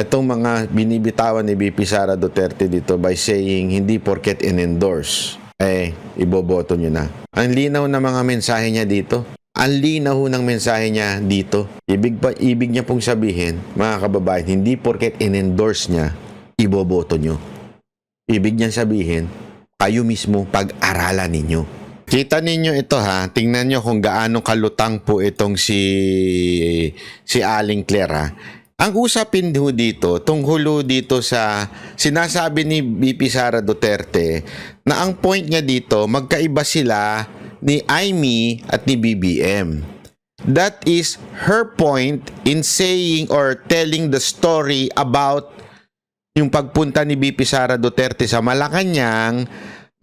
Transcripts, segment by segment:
Itong mga binibitawan ni VP Sara Duterte dito by saying hindi porket in-endorse, iboboto nyo na. Ang linaw na mga mensahe niya dito. Ang linaw ng mensahe niya dito. Ibig niya pong sabihin, mga kababayan, hindi porket in-endorse niya, iboboto nyo. Ibig niya sabihin, kayo mismo pag-aralan ninyo. Kita ninyo ito ha, tingnan nyo kung gaano kalutang po itong si Aling Claire ha. Ang usapin ho dito, tungkol dito sa sinasabi ni VP Sara Duterte na ang point niya dito, magkaiba sila ni Amy at ni BBM. That is her point in saying or telling the story about yung pagpunta ni VP Sara Duterte sa Malacanang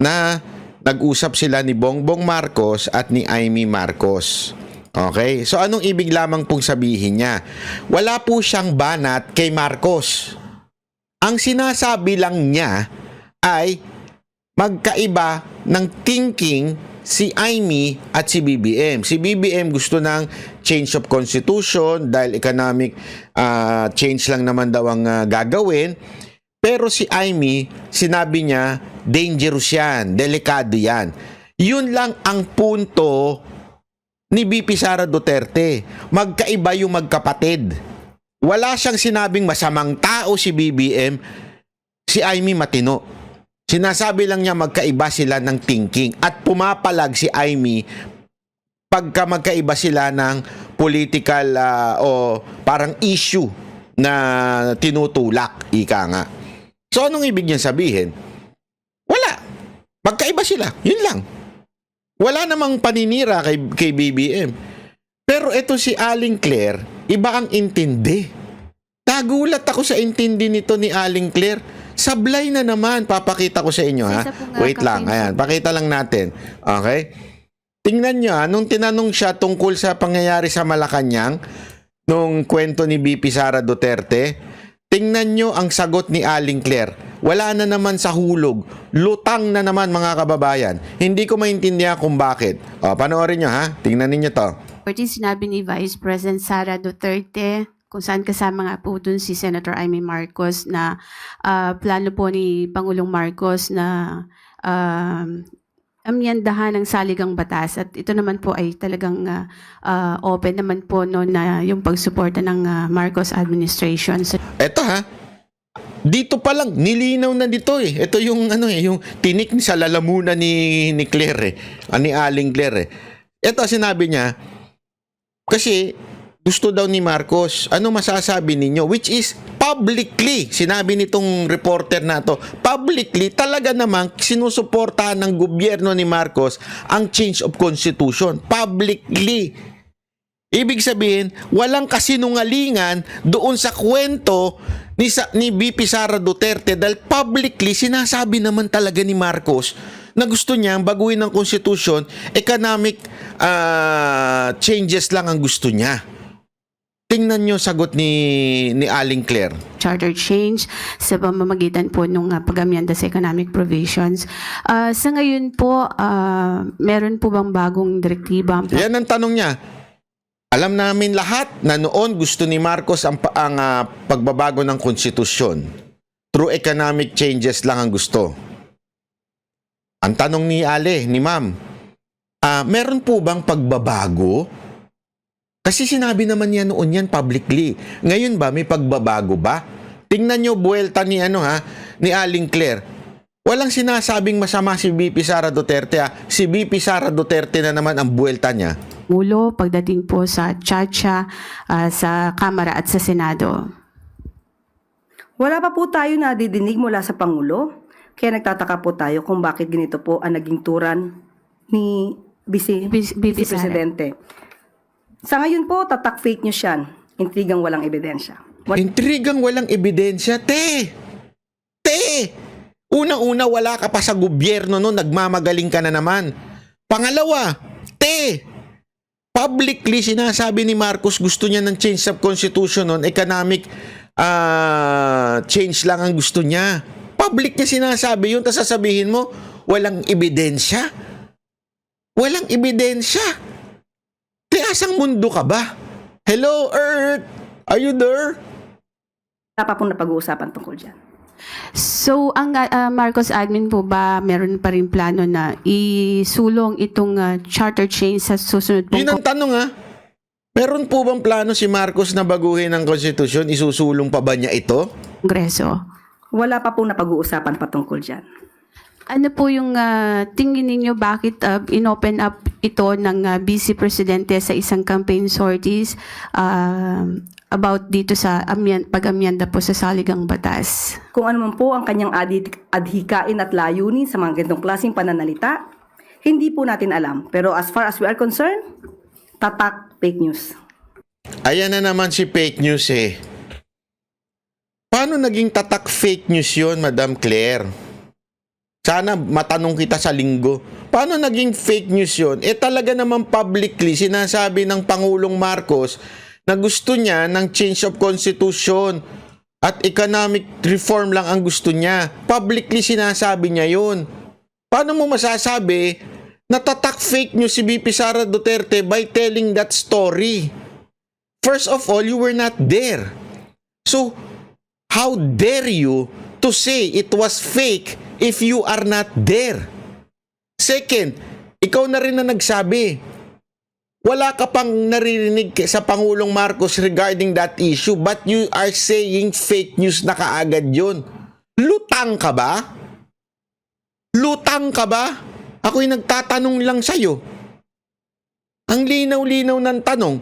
na nag-usap sila ni Bongbong Marcos at ni Amy Marcos. Okay? So anong ibig lamang pong sabihin niya? Wala po siyang banat kay Marcos. Ang sinasabi lang niya ay magkaiba ng thinking si Amy at si BBM. Si BBM gusto ng change of constitution dahil economic change lang naman daw ang gagawin. Pero si Amy, sinabi niya, dangerous yan, delikado yan. Yun lang ang punto ni VP Sara Duterte. Magkaiba yung magkapatid. Wala siyang sinabing masamang tao si BBM, si Amy matino. Sinasabi lang niya magkaiba sila ng thinking at pumapalag si Amy pagka magkaiba sila ng political o parang issue na tinutulak, ika nga. So anong ibig niya sabihin? Wala. Magkaiba sila. Yun lang. Wala namang paninira kay BBM. Pero ito si Aling Claire, iba ang intindi. Nagulat ako sa intindi nito ni Aling Claire. Sablay na naman. Papakita ko sa inyo ha. Wait lang. Ayan. Pakita lang natin. Okay? Tingnan nyo ha. Nung tinanong siya tungkol sa pangyayari sa Malacanang, nung kwento ni VP Sara Duterte, tingnan nyo ang sagot ni Aling Claire. Wala na naman sa hulog. Lutang na naman mga kababayan. Hindi ko maintindihan kung bakit. O, panoorin nyo ha. Tingnan ninyo to. Sinabi ni Vice President Sara Duterte kung saan kasama nga po dun si Senator Amy Marcos na plano po ni Pangulong Marcos na amyandahan ng saligang batas. At ito naman po ay talagang open naman po no, na yung pagsuporta ng Marcos administration. Eto ha. Dito pa lang nilinaw na dito eh. Ito yung yung tinik sa lalamunan ni Claire ni Aling Claire. Ito sinabi niya kasi gusto daw ni Marcos. Ano masasabi ninyo? Which is publicly, sinabi nitong reporter na to, publicly talaga namang sinusuportahan ng gobyerno ni Marcos ang change of constitution. Publicly. Ibig sabihin, walang kasinungalingan doon sa kwento ni VP Sara Duterte dahil publicly sinasabi naman talaga ni Marcos na gusto niyang baguhin ng konstitusyon, economic changes lang ang gusto niya. Tingnan niyo sagot ni Aling Claire. Charter change sa pamamagitan po ng pag-amyanda sa economic provisions. Sa ngayon po, meron po bang bagong direktiba? Yan ang tanong niya. Alam namin lahat na noon gusto ni Marcos ang pagbabago ng konstitusyon. Through economic changes lang ang gusto. Ang tanong ni ni Ma'am, meron po bang pagbabago? Kasi sinabi naman niya noon yan publicly. Ngayon ba, may pagbabago ba? Tingnan nyo buwelta ni ni Aling Claire. Walang sinasabing masama si VP Sara Duterte. Si VP Sara Duterte na naman ang buwelta niya. Ulo pagdating po sa Chacha, sa Kamara at sa Senado. Wala pa po tayo nadidinig mula sa Pangulo, kaya nagtataka po tayo kung bakit ganito po ang naging turan ni Vice Presidente. Sa ngayon po, tatak fake news yan. Intrigang walang ebidensya. Intrigang walang ebidensya? Te! Unang-una, wala ka pa sa gobyerno no, nagmamagaling ka na naman. Pangalawa, publicly sinasabi ni Marcos gusto niya ng change of constitution noon, economic change lang ang gusto niya. Public niya sinasabi yun, tapos sasabihin mo, walang ebidensya? Walang ebidensya? Asang mundo ka ba? Hello, Earth? Are you there? Wala pa pong napag-uusapan tungkol dyan. So, ang Marcos admin po ba, meron pa rin plano na isulong itong charter change sa susunod pong Yun ang tanong Meron po bang plano si Marcos na baguhin ang konstitusyon? Isusulong pa ba niya ito? Kongreso? Wala pa pong napag-uusapan patungkol dyan. Ano po yung tingin ninyo bakit inopen up ito ng Vice Presidente sa isang campaign sorties about dito sa pag-amyenda po sa saligang batas? Kung ano man po ang kanyang adhikain at layunin sa mga ganitong klaseng pananalita, hindi po natin alam. Pero as far as we are concerned, tatak fake news. Ayan na naman si fake news Paano naging tatak fake news yun, Madam Claire? Sana matanong kita sa linggo. Paano naging fake news yun? Talaga naman publicly sinasabi ng Pangulong Marcos na gusto niya ng change of constitution at economic reform lang ang gusto niya. Publicly sinasabi niya yun. Paano mo masasabi na tatak fake news si VP Sara Duterte by telling that story? First of all, you were not there. So, how dare you to say it was fake if you are not there? Second, ikaw na rin na nagsabi. Wala ka pang naririnig sa Pangulong Marcos regarding that issue, but you are saying fake news na kaagad yun. Lutang ka ba? Lutang ka ba? Ako'y nagtatanong lang sa'yo. Ang linaw-linaw ng tanong.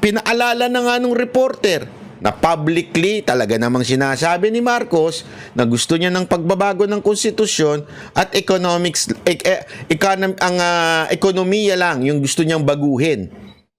Pinaalala na nga nung reporter na publicly talaga namang sinasabi ni Marcos na gusto niya ng pagbabago ng konstitusyon at ekonomiya lang yung gusto niyang baguhin.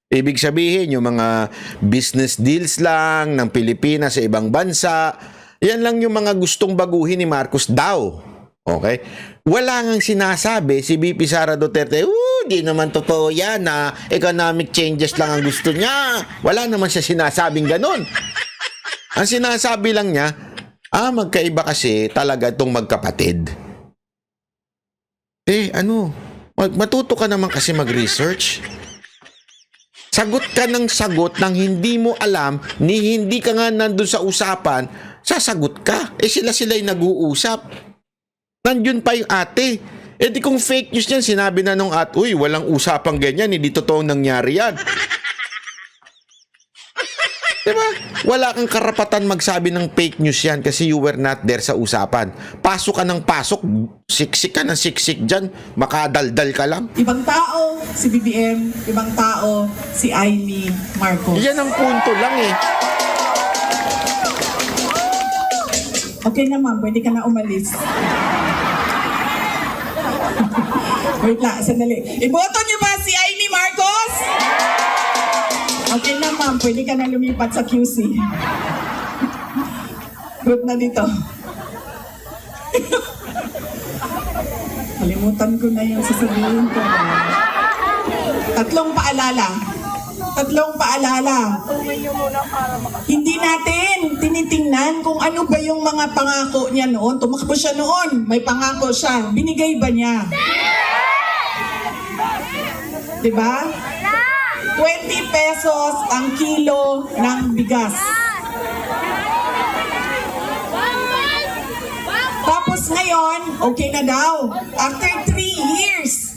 Ibig sabihin, yung mga business deals lang ng Pilipinas sa ibang bansa, yan lang yung mga gustong baguhin ni Marcos daw. Okay? Wala ngang sinasabi si VP Sara Duterte, di naman totoo yan na economic changes lang ang gusto niya. Wala naman siya sinasabing ganun. Ang sinasabi lang niya, magkaiba kasi talaga itong magkapatid. Matuto ka naman kasi mag-research. Sagot ka ng sagot nang hindi mo alam, ni hindi ka nga nandun sa usapan, sasagot ka. Sila'y nag-uusap. Nandiyon pa yung ate. Di kung fake news yan, sinabi na nung walang usapang ganyan, hindi totoong nangyari yan. Diba? Wala kang karapatan magsabi ng fake news yan kasi you were not there sa usapan. Pasok ka ng pasok, siksik ka ng siksik dyan, makadaldal ka lang. Ibang tao si BBM, ibang tao si Amy Marcos. Yan ang punto lang Okay naman, pwede ka na umalis. Wait lang, sandali. Iboto niyo ba si Amy Marcos? Okay naman, pwede ka na lumipat sa QC. Good na dito. Kalimutan ko na yung sasabihin ko. Tatlong paalala. Hindi natin tinitingnan kung ano ba yung mga pangako niya noon. Tumakbo siya noon. May pangako siya. Binigay ba niya? Diba? 20 pesos ang kilo ng bigas. Tapos ngayon, okay na daw. After 3 years,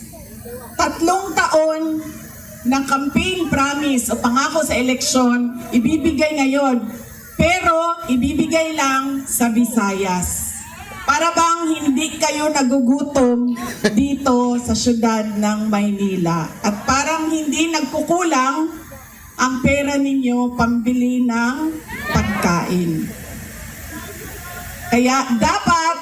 3 taon ng campaign promise o pangako sa eleksyon, ibibigay ngayon. Pero ibibigay lang sa Visayas. Para bang hindi kayo nagugutom dito sa syudad ng Maynila. At parang hindi nagkukulang ang pera ninyo pambili ng pagkain. Kaya dapat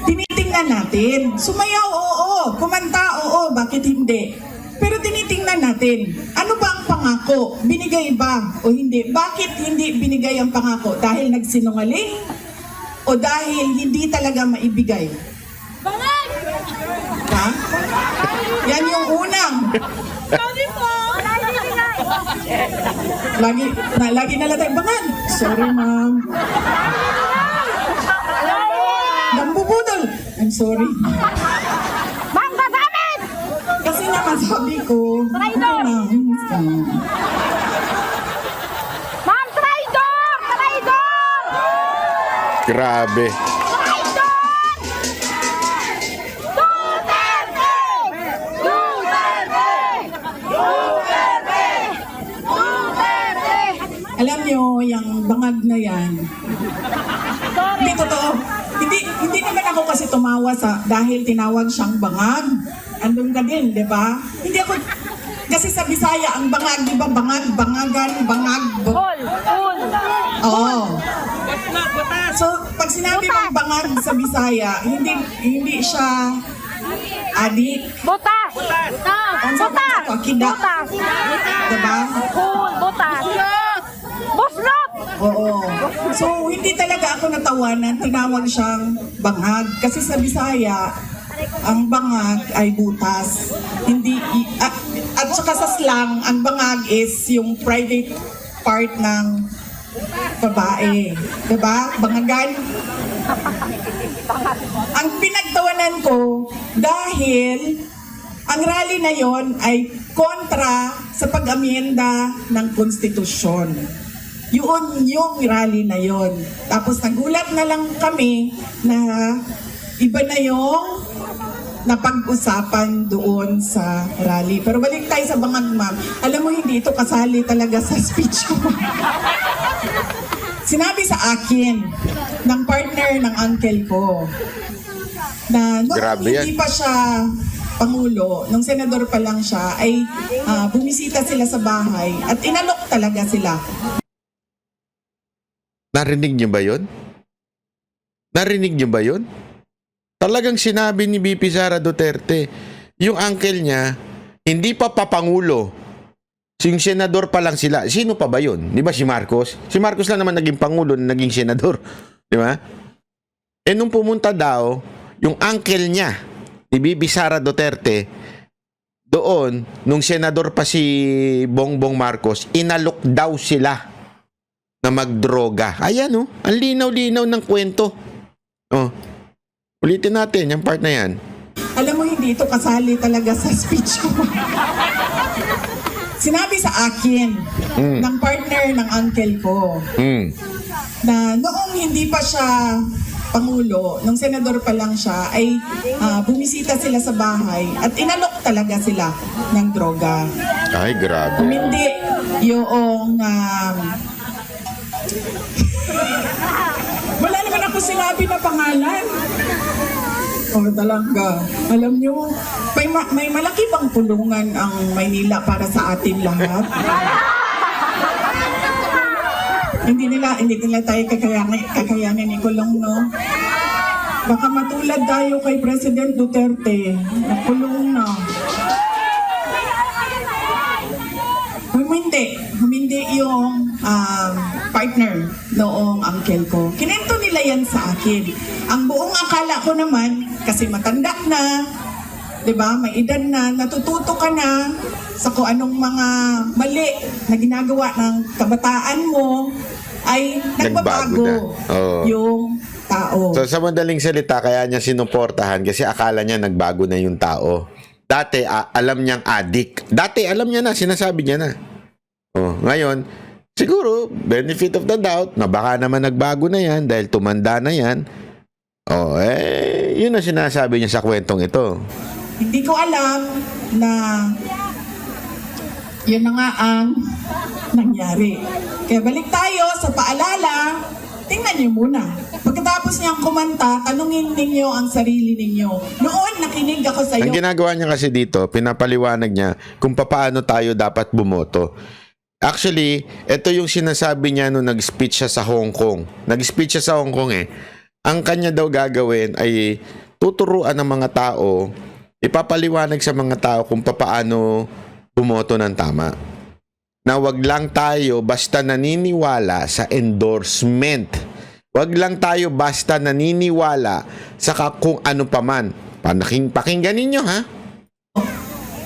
tinitingnan natin. Sumayaw, oo. Kumanta, oo. Bakit hindi? Pero tinitingnan natin. Ano ba ang pangako? Binigay ba o hindi? Bakit hindi binigay ang pangako? Dahil nagsinungaling? O dahil hindi talaga maibigay? Ha? Yan yung unang. Lagi na lang tayo, bangan. Sorry, ma'am. Nambubudol. I'm sorry. Ma'am, gagamit! Kasi naman sabi ko, okay lang. Grabe. Alam nyo, yung bangag na yan, hindi totoo. Hindi naman ako kasi tumawa dahil tinawag siyang bangag. Andun ka din, di ba? Hindi ako, kasi sa Bisaya, ang bangag, di ba? Bangag, bangagan, bangag. Oo. So, pag sinabi mong bangag sa Bisaya, hindi siya adik. Butas! Ang sa kida. Diba? Butas! Buslot! Oo. So, hindi talaga ako natawanan. Tinawag siyang bangag. Kasi sa Bisaya, ang bangag ay butas. Hindi, at saka sa slang, ang bangag is yung private part ng babae. Diba? Bangagan. Ang pinagtawanan ko, dahil ang rally na yon ay kontra sa pag-amienda ng konstitusyon. Yun yung rally na yon. Tapos nagulat na lang kami na iba na yung napag-usapan doon sa rally. Pero balik tayo sa bangag, ma'am. Alam mo, hindi ito kasali talaga sa speech ko. Sinabi sa akin ng partner ng uncle ko na noong Grabe yan. hindi pa siya Pangulo, nung senador pa lang siya, ay bumisita sila sa bahay at inalok talaga sila. Narinig niyo ba yun? Narinig niyo ba yun? Talagang sinabi ni BP Sara Duterte, yung uncle niya, hindi pa papangulo. Yung senador pa lang sila. Sino pa ba yun? Di ba si Marcos? Si Marcos lang naman naging pangulo, naging senador. Di ba? Eh nung pumunta daw, yung uncle niya, ni BP Sara Duterte, doon, nung senador pa si Bongbong Marcos, inalok daw sila na magdroga. Ayan, oh. Ang linaw-linaw ng kwento. Oh. Ulitin natin yung part na yan. Alam mo, hindi ito kasali talaga sa speech ko. Sinabi sa akin ng partner ng uncle ko na noong hindi pa siya Pangulo, nung senador pa lang siya, ay bumisita sila sa bahay at inalok talaga sila ng droga. Ay, grabe. Hindi yung wala naman ako sinabi na pangalan. Oh, talaga. Alam nyo, may malaki bang tulungan ang Maynila para sa atin lahat? Hindi nila tayo kakayanin ikulong, no? Baka matulad tayo kay President Duterte. Nakulong na. Humindi yung partner noong uncle ko. Kinento nila yan sa akin. Ang buong akala ko naman, kasi matanda na, 'di ba? May edad na, natututo ka na sa kung anong mga mali na ginagawa ng kabataan mo ay Nagbago nagbabago na. Oo. yung tao. So, sa madaling salita, kaya niya sinuportahan kasi akala niya nagbago na yung tao. Dati, alam niyang adik. Dati, alam niya na, sinasabi niya na. Oh, ngayon, siguro, benefit of the doubt, na baka naman nagbago na yan dahil tumanda na yan. Oh, yun ang sinasabi niya sa kwentong ito. Hindi ko alam na yun na nga ang nangyari. Kaya balik tayo sa paalala, tingnan niyo muna. Pagkatapos niyang kumanta, tanungin ninyo ang sarili ninyo. Noon, nakinig ako sa Ang iyo. ginagawa niya kasi dito, pinapaliwanag niya kung paano tayo dapat bumoto. Actually, ito yung sinasabi niya nung nag-speech siya sa Hong Kong. Nag-speech siya sa Hong Kong eh. Ang kanya daw gagawin ay tuturuan ng mga tao, ipapaliwanag sa mga tao kung paano bumoto ng tama. Na wag lang tayo basta naniniwala sa endorsement. Wag lang tayo basta naniniwala sa kung ano paman. Pakinggan ninyo, ha?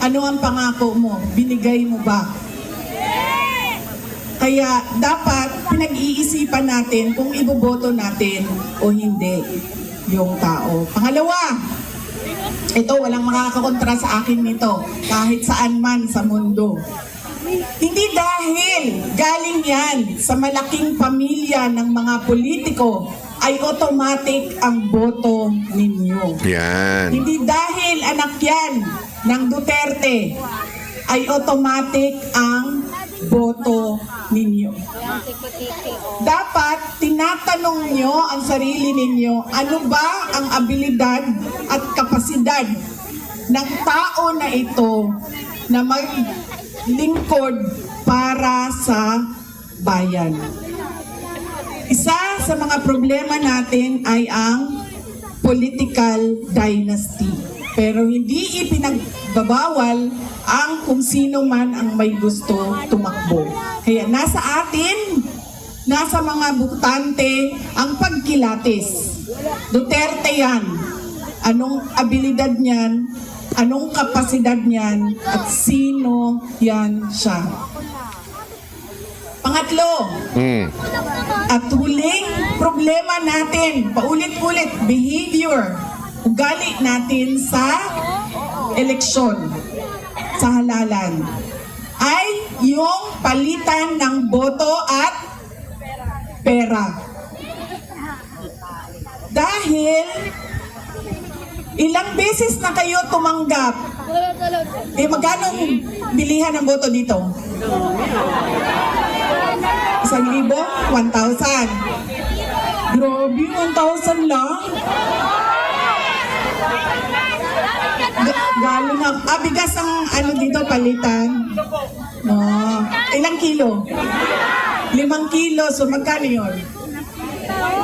Ano ang pangako mo? Binigay mo ba? Kaya dapat pinag-iisipan natin kung iboboto natin o hindi yung tao. Pangalawa, ito walang makakakontra sa akin nito kahit saan man sa mundo. Hindi dahil galing yan sa malaking pamilya ng mga politiko ay automatic ang boto ninyo. Yan. Hindi dahil anak yan ng Duterte ay automatic ang boto ninyo. Dapat tinatanong nyo ang sarili ninyo, ano ba ang abilidad at kapasidad ng tao na ito na maglingkod para sa bayan. Isa sa mga problema natin ay ang political dynasty. Pero hindi ipinagbabawal ang kung sino man ang may gusto tumakbo. Kaya nasa atin, nasa mga butante ang pagkilatis. Duterte yan. Anong abilidad niyan? Anong kapasidad niyan? At sino yan siya? Pangatlo, at huling problema natin, paulit-ulit, behavior, ugali natin sa eleksyon, sa halalan, ay yung palitan ng boto at pera. Dahil ilang beses na kayo tumanggap, magkano bilihan ng boto dito? 1,000? 1,000? Grabe, 1,000 lang? Galing na. Bigas ang ano dito palitan? No. Ilang kilo? 5 kilo. So magkano yun?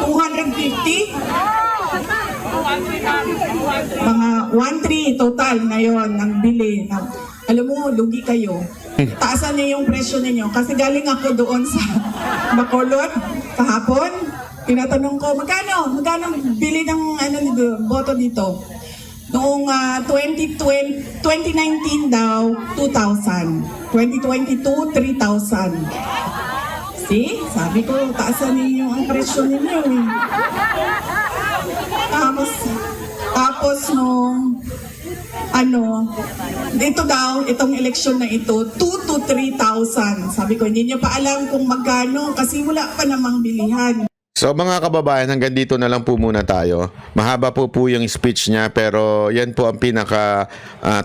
250? Mga 1,300 total ngayon ang bili. Alam mo, lugi kayo. Taasan niyo yung presyo ninyo. Kasi galing ako doon sa Bacolod kahapon. Tinatanong ko, magkano bili ng boto dito? Noong 2019 daw, 2,000. 2022, 3,000. See? Sabi ko, taasan ninyo ang presyo ninyo. Tapos nung itong eleksyon na ito, 2,000 to 3,000. Sabi ko, hindi niyo pa alam kung magkano kasi wala pa namang bilihan. So mga kababayan, hanggang dito na lang po muna tayo. Mahaba po yung speech niya, pero yan po ang pinaka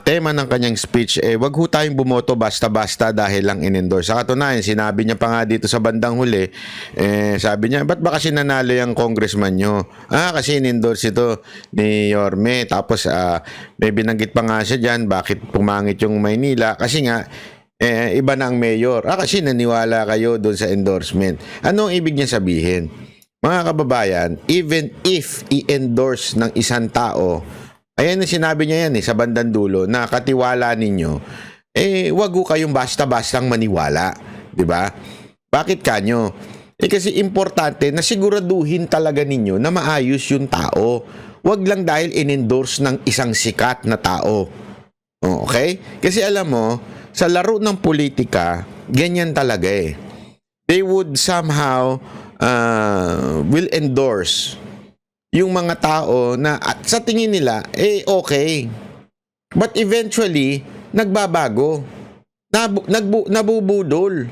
tema ng kanyang speech. Wag ho tayong bumoto basta-basta dahil lang in-endorse. Sa katunayan, sinabi niya pa nga dito sa bandang huli, sabi niya, ba't ba kasi nanalo yung congressman nyo? Kasi in-endorse ito ni Yorme. Tapos may binanggit pa nga siya dyan, bakit pumangit yung Maynila? Kasi nga, iba na ang mayor. Kasi naniwala kayo doon sa endorsement. Ano ang ibig niya sabihin? Mga kababayan, even if i-endorse ng isang tao, ayan ang sinabi niya yan sa bandang dulo, na katiwala ninyo, wag ho kayong basta-bastang maniwala. Diba? Bakit kanyo? Kasi importante na siguraduhin talaga ninyo na maayos yung tao. Wag lang dahil in-endorse ng isang sikat na tao. Okay? Kasi alam mo, sa laro ng politika, ganyan talaga They would somehow will endorse yung mga tao na at sa tingin nila, okay. But eventually, nagbabago. Nabubudol.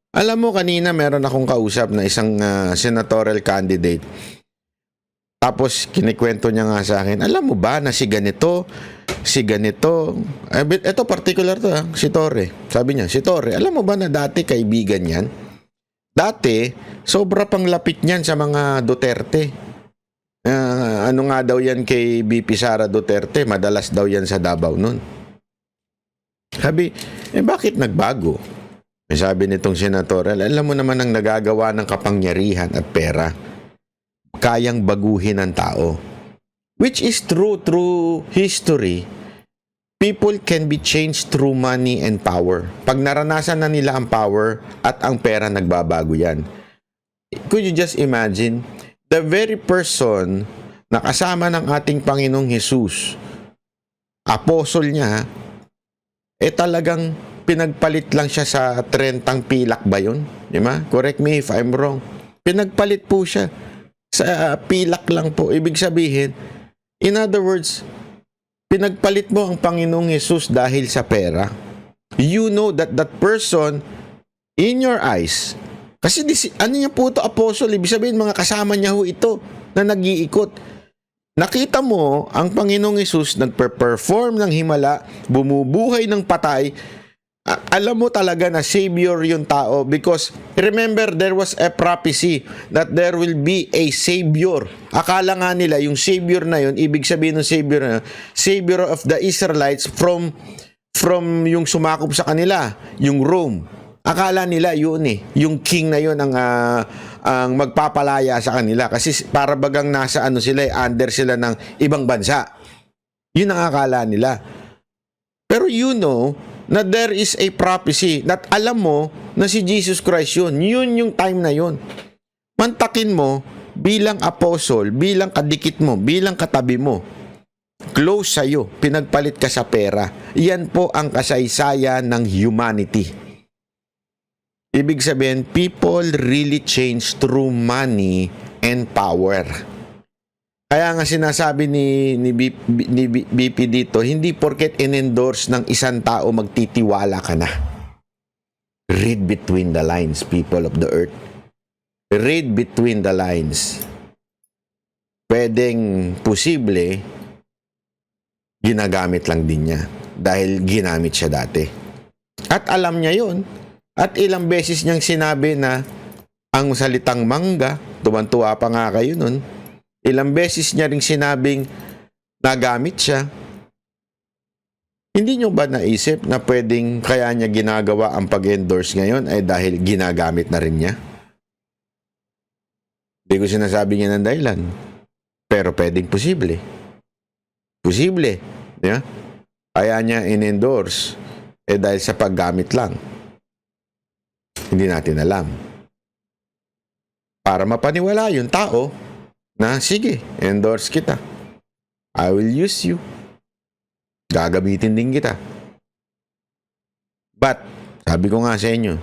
Alam mo, kanina meron akong kausap na isang senatorial candidate. Tapos, kinikwento niya nga sa akin, alam mo ba na si ganito, ito particular to si Torre. Sabi niya, si Torre, alam mo ba na dati kaibigan yan? Dati, sobra pang lapit niyan sa mga Duterte. Ano nga daw yan kay BP Sara Duterte? Madalas daw yan sa Davao nun. Sabi, bakit nagbago? Sabi nitong senator, alam mo naman ang nagagawa ng kapangyarihan at pera. Kayang baguhin ang tao. Which is true through history. People can be changed through money and power. Pag naranasan na nila ang power at ang pera, nagbabago yan. Could you just imagine? The very person na kasama ng ating Panginoong Jesus, apostol niya, talagang pinagpalit lang siya sa 30 pilak ba yun? Diba? Correct me if I'm wrong. Pinagpalit po siya sa pilak lang po. Ibig sabihin, in other words, pinagpalit mo ang Panginoong Jesus dahil sa pera. You know that that person, in your eyes, kasi ano niya po ito, apostle, ibig sabihin mga kasama niya ho ito. na nag-iikot. Nakita mo ang Panginoong Hesus nagpe-perform ng himala, bumubuhay ng patay. Alam mo talaga na Savior yung tao because remember there was a prophecy that there will be a Savior. Akala nga nila yung Savior na yun, ibig sabihin ng Savior na yun, Savior of the Israelites from yung sumakop sa kanila, yung Rome. Akala nila yun yung king na yun ang magpapalaya sa kanila kasi para bagang nasa sila, under sila ng ibang bansa. Yun ang akala nila. Pero you know na there is a prophecy that alam mo na si Jesus Christ yun. Yun yung time na yun. Mantakin mo bilang apostle, bilang kadikit mo, bilang katabi mo. Close sa'yo, pinagpalit ka sa pera. Yan po ang kasaysayan ng humanity. Ibig sabihin, people really change through money and power. Kaya nga sinasabi ni BP dito, hindi porket in-endorse ng isang tao magtitiwala ka na. Read between the lines, people of the earth. Read between the lines. Pwedeng posible, ginagamit lang din niya dahil ginamit siya dati. At alam niya yon. At ilang beses niyang sinabi na ang salitang mangga, tuwan-tuwa pa nga kayo nun, ilang beses niya ring sinabing nagamit siya. Hindi niyo ba naisip na pwedeng kaya niya ginagawa ang pag-endorse ngayon ay dahil ginagamit na rin niya? Hindi ko sinasabi niya ng dahilan. Pero pwedeng posible. Posible. Yeah? Kaya niya in-endorse dahil sa paggamit lang. Hindi natin alam. Para mapaniwala yung tao na sige, endorse kita. I will use you. Gagamitin din kita. But, sabi ko nga sa inyo,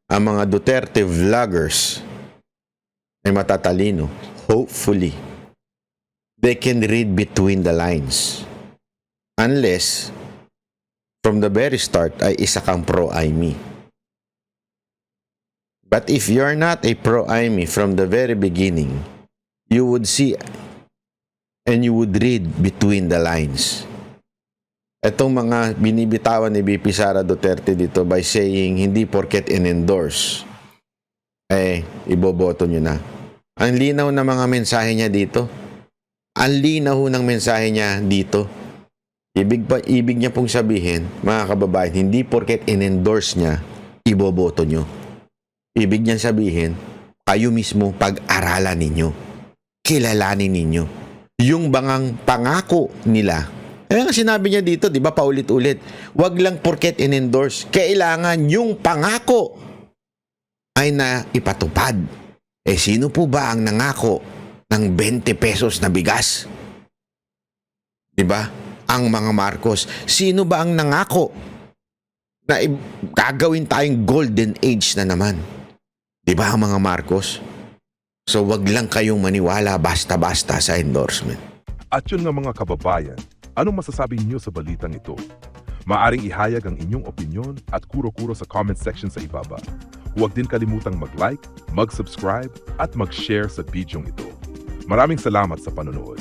ang mga Duterte vloggers ay matatalino. Hopefully, they can read between the lines. Unless, from the very start, ay isa kang pro-IME. But if you're not a pro-IME from the very beginning, you would see and you would read between the lines. Itong mga binibitawan ni BP Sara Duterte dito by saying hindi porket in-endorse, iboboto nyo na. Ang linaw na mga mensahe niya dito. Ang linaw ng mensahe niya dito. Ibig niya pong sabihin, mga kababayan, hindi porket in-endorse niya, iboboto nyo. Ibig niyan sabihin, kayo mismo pag-aralan ninyo. Kilalanin ninyo. Yung bangang pangako nila. Kaya nga sinabi niya dito, di ba, paulit-ulit, wag lang porket in-endorse. Kailangan yung pangako ay na ipatupad. Sino po ba ang nangako ng 20 pesos na bigas? Di ba? Ang mga Marcos. Sino ba ang nangako na gagawin tayong golden age na naman? Diba ang mga Marcos? So wag lang kayong maniwala basta-basta sa endorsement. At yun nga mga kababayan, anong masasabi niyo sa balitang ito? Maaring ihayag ang inyong opinyon at kuro-kuro sa comment section sa ibaba. Huwag din kalimutang mag-like, mag-subscribe at mag-share sa bidyong ito. Maraming salamat sa panonood.